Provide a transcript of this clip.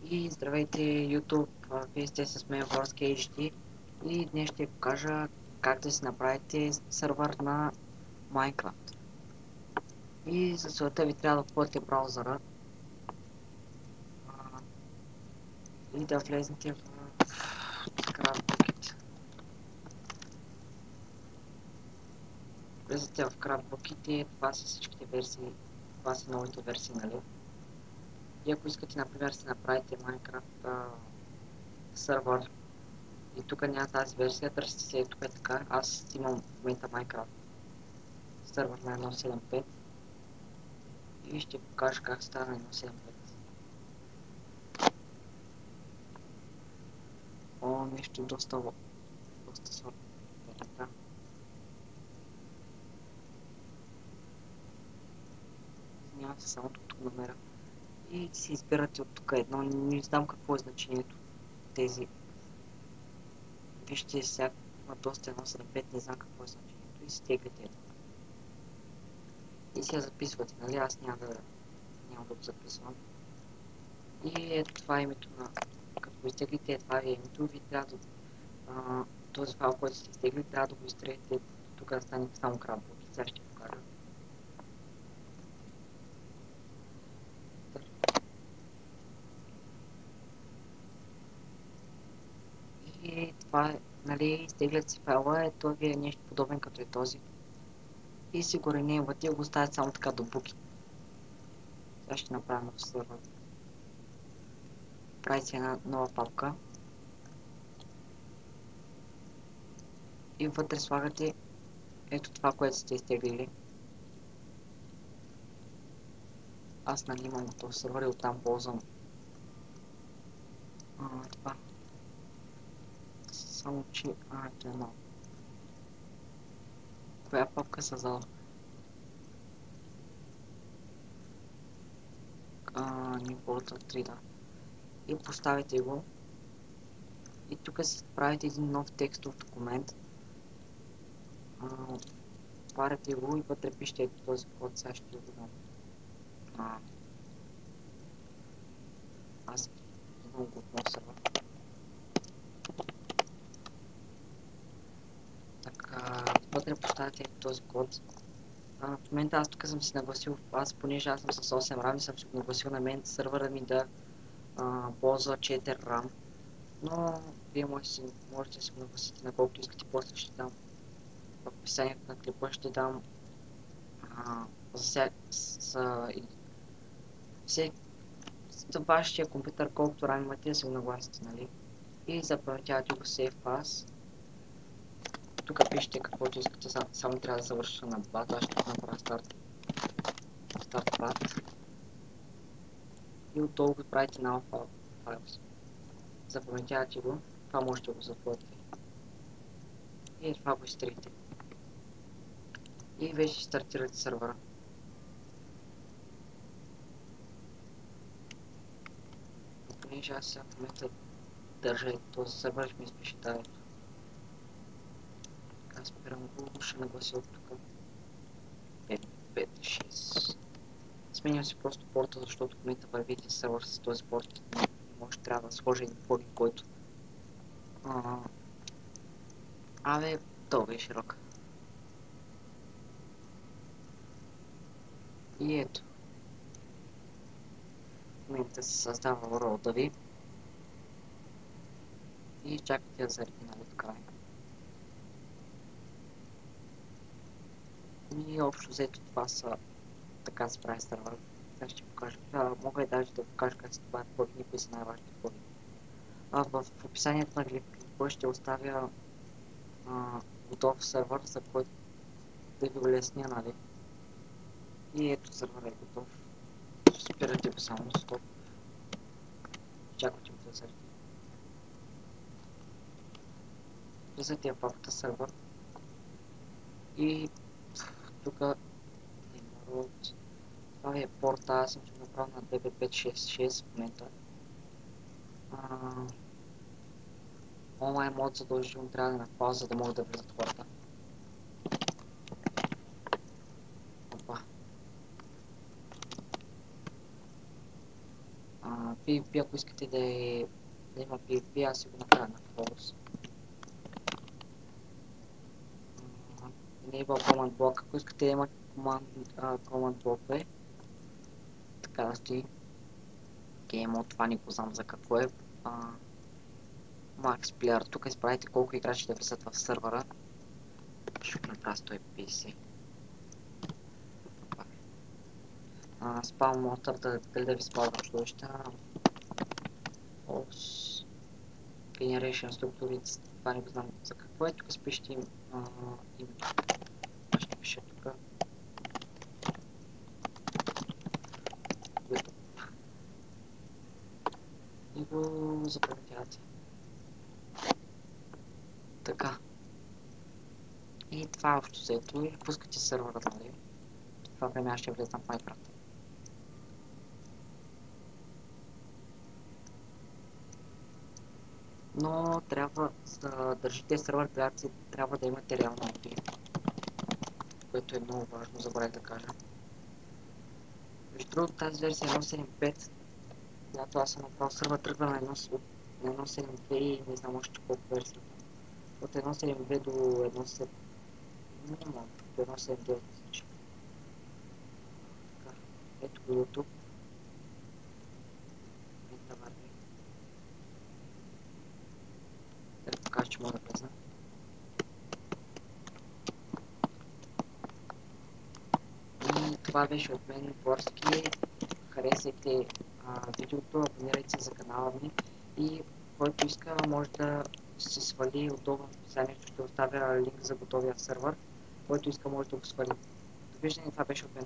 И здравейте YouTube, вие сте с мен Warski HD и днес ще ви покажа как да си направите сървър на Minecraft. И за целта ви трябва да отворите браузъра и да влезнете в CraftBucket. Влезете в CraftBucket и това са всичките версии, това са новите версии, нали? И ако искате, например, си направите Minecraft сървър и тук няма тази версия, търсите се тук е така. Аз имам в момента Minecraft сървър на 1.7.5 и ще покажа как става на 1.7.5. О, нещо доста сложно. Няма се само тук намеря. И си избирате от тук едно, не знам какво е значението. Тези. Вижте, сега има доста 1.7.5, не знам какво е значението и стеглите едно. И сега записвате, нали? Аз няма да го записвам. И ето това е името на... Като го изтеглите, това е името, ви трябва да... този файл, който сте изтегли, трябва да го изтреете тук да стане само CraftBucket. Сега ще покажа. И това е, нали, изтеглят си файла, това ви е нещо подобен като е този. И си го ренейвате и го оставят само така до буки. Сега ще направим нов сървър. Правите една нова папка. И вътре слагате ето това, което сте изтеглили. Аз нали имам този сървър и оттам ползвам това. Само че... ето едно. Коя папка създадох? New Portal 3, да. И поставите го. И тук си правите един нов текстов документ. Отваряте го и вътре пишете ето този код, сега ще го дам. Аз много го относърва. Така, вътре поставяте този код. В момента аз тук съм си нагласил, понеже аз съм с 8 RAM и съм си нагласил на мен сървъра ми да ползва 4 RAM. Но вие можете да си го нагласите на колкото искате, после ще дам в описанието на клипа, ще дам за вашия компютър, колкото RAM имате да си го нагласите, нали? И запаметявате го Save Pass. Тук пишете каквото искате, само трябва да завърша на бата, аз ще направя Start Bat. И отдолу го правите на Files. Запаметявате го, това можете да го затворите. И това го изтрите. И вече стартирате сървъра. Понеже аз сега в момента държа този сървър, ще ми изпише тази. Аз спирам го, ще наглася от тук. 5, 6. Сменям си просто порта, защото в момента вървите сървър с този порт. Може трябва да сложа един плагин, който... Абе, това е широк. И ето. В момента се създава рода ви. И чакайте да зареди, нали, в край. И общо взето това са... Така се прави сървър. Сега ще покажа. Мога и даже да покажа как се добавят плагини, кои са най-важните плагини. В описанието на клипа ще оставя готов сървър, за който да ви улесня, нали. И ето сървър е готов. Спирате го само стоп. Чакайте го да зареди. Влизате в папката сървър. И тук това е порта, аз съм ще го направил на DB566 в момента. онлайн мод задължително трябва да е на пауза, за да могат да влизат хората. Опа. PvP, ако искате да има PvP, аз си го направя на False. Enable Command Block, ако искате да има Command Block, така да стои. Game Mode, това не го знам за какво е. Max Player, тук изправите колко играчи да влизат в сървъра. Ще го направя 150. Спам монстър, дали да ви спалва чудовища. False. Generation структури, това не го знам за какво е. Тук спишете името. Ще пиша тук. И го запаметявате. Така. И това е общо взето и пускате сървъра, нали? Това време аз ще влезна в Minecraft. Но трябва да държите сървър, трябва да имате реално IP, което е много важно, забравих да кажа. Между другото, тази версия 1.7.5, която аз съм направил сървър, тръгва на 1.7.2 и не знам още колко версията. От 1.7.2 до 1.7... Няма, до 1.7.9 мисля. Ето го YouTube. Да ви покажа, че мога да влезна. И това беше от мен, Борски. Харесайте видеото, абонирайте се за канала ми и който иска може да се свали отдолу в описанието, ще оставя линк за готовия сървър, който иска може да го свали. Довиждане, това беше от мен.